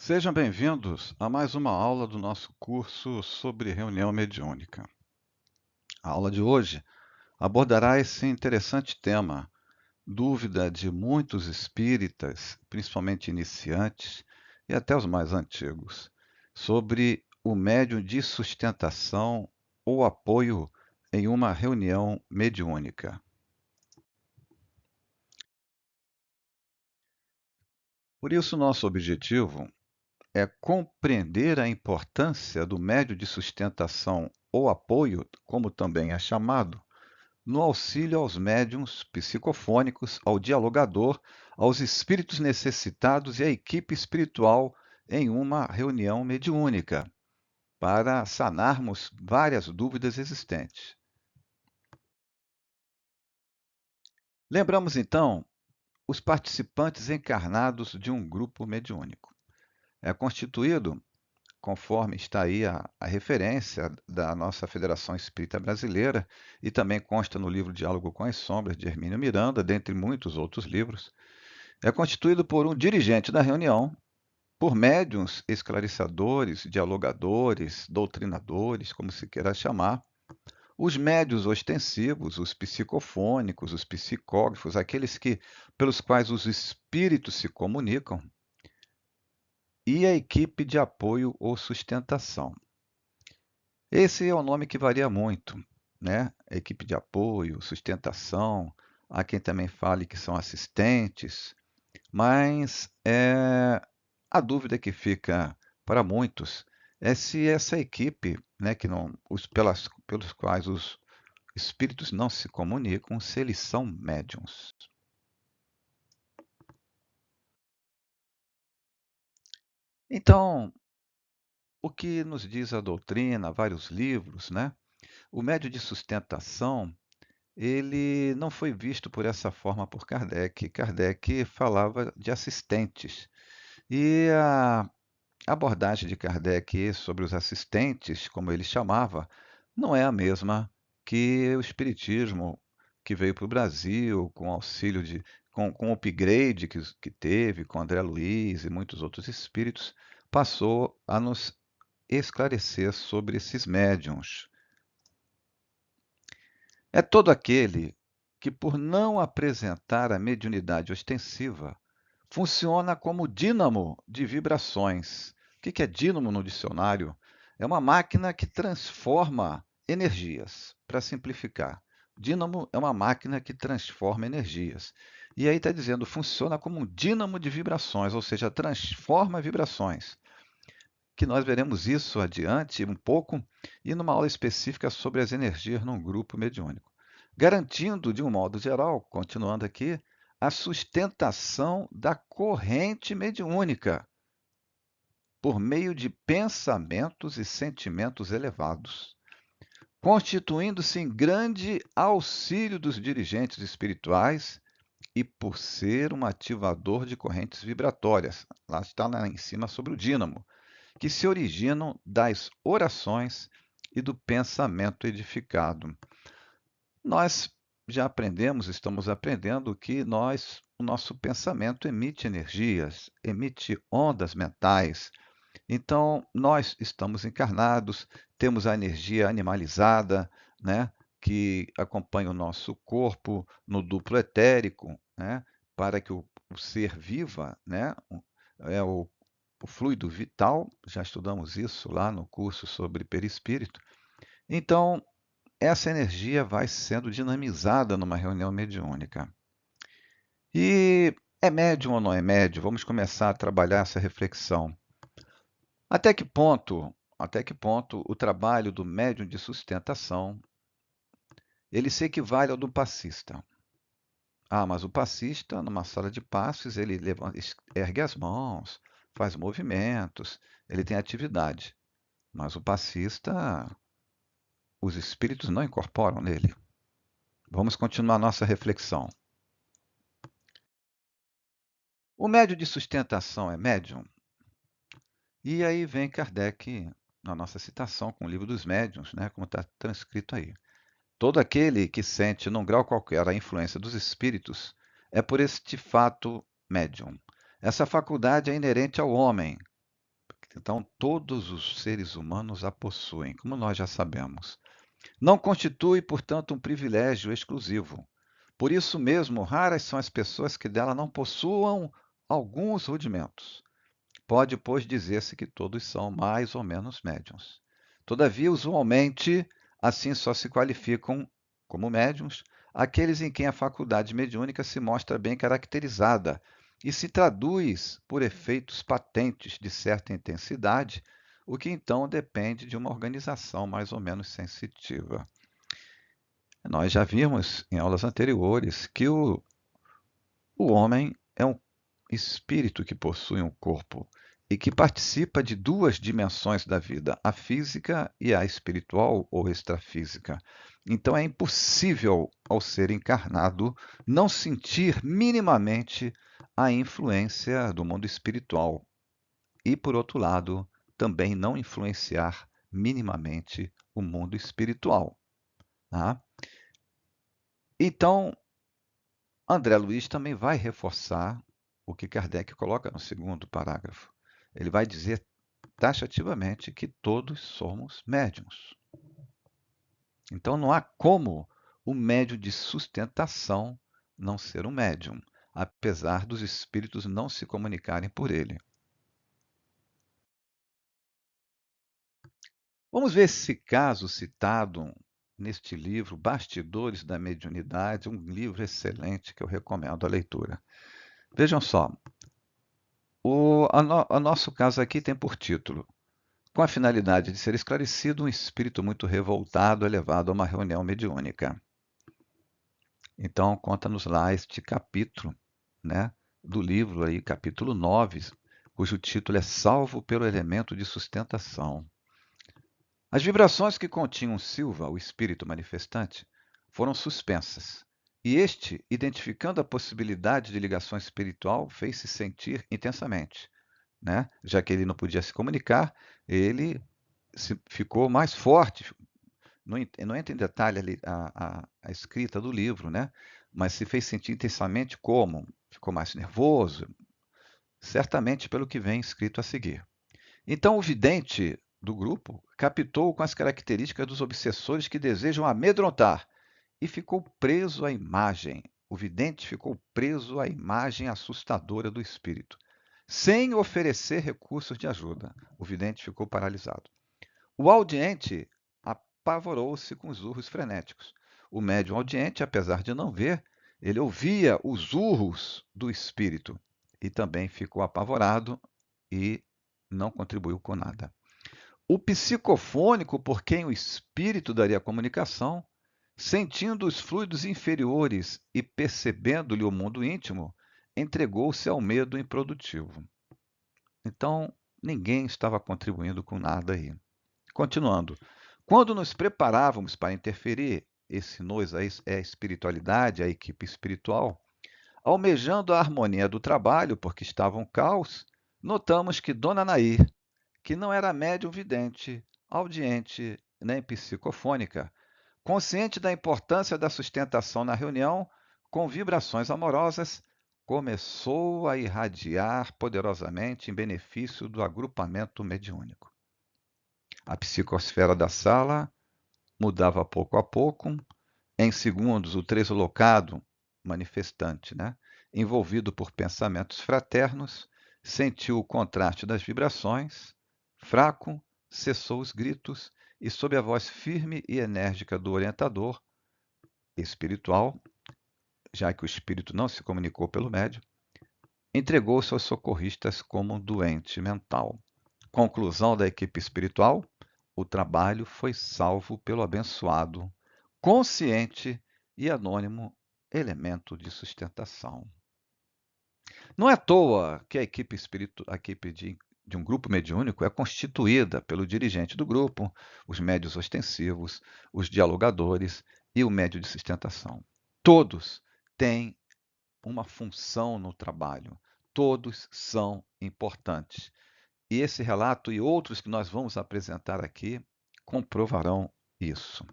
Sejam bem-vindos a mais uma aula do nosso curso sobre reunião mediúnica. A aula de hoje abordará esse interessante tema, dúvida de muitos espíritas, principalmente iniciantes e até os mais antigos, sobre o médium de sustentação ou apoio em uma reunião mediúnica. Por isso, nosso objetivo é compreender a importância do médio de sustentação ou apoio, como também é chamado, no auxílio aos médiuns psicofônicos, ao dialogador, aos espíritos necessitados e à equipe espiritual em uma reunião mediúnica, para sanarmos várias dúvidas existentes. Lembramos então os participantes encarnados de um grupo mediúnico. É constituído, conforme está aí a referência da nossa Federação Espírita Brasileira, e também consta no livro Diálogo com as Sombras, de Hermínio Miranda, dentre muitos outros livros, é constituído por um dirigente da reunião, por médiuns esclarecedores, dialogadores, doutrinadores, como se queira chamar, os médiuns ostensivos, os psicofônicos, os psicógrafos, aqueles pelos quais os espíritos se comunicam, e a equipe de apoio ou sustentação. Esse é o nome que varia muito, né? Equipe de apoio, sustentação, há quem também fale que são assistentes, mas a dúvida que fica para muitos é se essa equipe, né, que não, pelos quais os espíritos não se comunicam, se eles são médiuns. Então, o que nos diz a doutrina, vários livros, né? O médium de sustentação ele não foi visto por essa forma por Kardec. Kardec falava de assistentes. E a abordagem de Kardec sobre os assistentes, como ele chamava, não é a mesma que o Espiritismo que veio para o Brasil com auxílio com o upgrade que teve com André Luiz e muitos outros espíritos, passou a nos esclarecer sobre esses médiuns. É todo aquele que, por não apresentar a mediunidade ostensiva, funciona como dínamo de vibrações. O que é dínamo no dicionário? É uma máquina que transforma energias, para simplificar. Dínamo é uma máquina que transforma energias. E aí está dizendo, funciona como um dínamo de vibrações, ou seja, transforma vibrações. Que nós veremos isso adiante um pouco e numa aula específica sobre as energias num grupo mediúnico. Garantindo, de um modo geral, continuando aqui, a sustentação da corrente mediúnica por meio de pensamentos e sentimentos elevados, constituindo-se em grande auxílio dos dirigentes espirituais e por ser um ativador de correntes vibratórias. Lá está lá em cima sobre o dínamo, que se originam das orações e do pensamento edificado. Nós já aprendemos, estamos aprendendo que o nosso pensamento emite energias, emite ondas mentais. Então, nós estamos encarnados, temos a energia animalizada, né, que acompanha o nosso corpo no duplo etérico, né, para que o ser viva, né, é o fluido vital, já estudamos isso lá no curso sobre perispírito. Então, essa energia vai sendo dinamizada numa reunião mediúnica. E é médium ou não é médium? Vamos começar a trabalhar essa reflexão. Até que ponto o trabalho do médium de sustentação ele se equivale ao do passista? Ah, mas o passista, numa sala de passes, ele ergue as mãos, faz movimentos, ele tem atividade. Mas o passista, os espíritos não incorporam nele. Vamos continuar nossa reflexão. O médium de sustentação é médium? E aí vem Kardec, na nossa citação com o Livro dos Médiuns, né, como está transcrito aí. Todo aquele que sente, num grau qualquer, a influência dos espíritos é por este fato médium. Essa faculdade é inerente ao homem, Então, todos os seres humanos a possuem, como nós já sabemos. Não constitui, portanto, um privilégio exclusivo. Por isso mesmo, raras são as pessoas que dela não possuam alguns rudimentos. Pode, pois, dizer-se que todos são mais ou menos médiuns. Todavia, usualmente, assim só se qualificam como médiuns aqueles em quem a faculdade mediúnica se mostra bem caracterizada e se traduz por efeitos patentes de certa intensidade, o que então depende de uma organização mais ou menos sensitiva. Nós já vimos em aulas anteriores que o homem é um espírito que possui um corpo e que participa de duas dimensões da vida, a física e a espiritual ou extrafísica. Então é impossível, ao ser encarnado, não sentir minimamente a influência do mundo espiritual e, por outro lado, também não influenciar minimamente o mundo espiritual. Tá? Então, André Luiz também vai reforçar o que Kardec coloca no segundo parágrafo. Ele vai dizer taxativamente que todos somos médiuns. Então não há como o médium de sustentação não ser um médium, apesar dos espíritos não se comunicarem por ele. Vamos ver esse caso citado neste livro, Bastidores da Mediunidade, um livro excelente que eu recomendo a leitura. Vejam só, o nosso caso aqui tem por título: com a finalidade de ser esclarecido, um espírito muito revoltado é levado a uma reunião mediúnica. Então, conta-nos lá este capítulo, né, do livro, aí, capítulo 9, cujo título é Salvo pelo Elemento de Sustentação. As vibrações que continham Silva, o espírito manifestante, foram suspensas, e este, identificando a possibilidade de ligação espiritual, fez-se sentir intensamente. Né? Já que ele não podia se comunicar, ele ficou mais forte. Não entra em detalhe ali a escrita do livro, né? Mas se fez sentir intensamente como? Ficou mais nervoso, certamente pelo que vem escrito a seguir. Então, o vidente do grupo captou com as características dos obsessores que desejam amedrontar e ficou preso à imagem. O vidente ficou preso à imagem assustadora do espírito, sem oferecer recursos de ajuda. O vidente ficou paralisado. O audiente apavorou-se com os urros frenéticos. O médium audiente, apesar de não ver, ele ouvia os urros do espírito e também ficou apavorado e não contribuiu com nada. O psicofônico, por quem o espírito daria comunicação, sentindo os fluidos inferiores e percebendo-lhe o mundo íntimo, entregou-se ao medo improdutivo. Então, ninguém estava contribuindo com nada aí. Continuando, quando nos preparávamos para interferir, esse nós é a espiritualidade, a equipe espiritual, almejando a harmonia do trabalho, porque estava um caos, notamos que Dona Nair, que não era médium vidente, audiente, nem psicofônica, consciente da importância da sustentação na reunião, com vibrações amorosas, começou a irradiar poderosamente em benefício do agrupamento mediúnico. A psicosfera da sala mudava pouco a pouco. Em segundos, o translocado manifestante, né, envolvido por pensamentos fraternos, sentiu o contraste das vibrações, fraco, cessou os gritos e, sob a voz firme e enérgica do orientador espiritual, já que o espírito não se comunicou pelo médium, entregou-se aos socorristas como um doente mental. Conclusão da equipe espiritual: o trabalho foi salvo pelo abençoado, consciente e anônimo elemento de sustentação. Não é à toa que a equipe de um grupo mediúnico é constituída pelo dirigente do grupo, os médios ostensivos, os dialogadores e o médio de sustentação. Todos têm uma função no trabalho, todos são importantes. E esse relato e outros que nós vamos apresentar aqui comprovarão isso.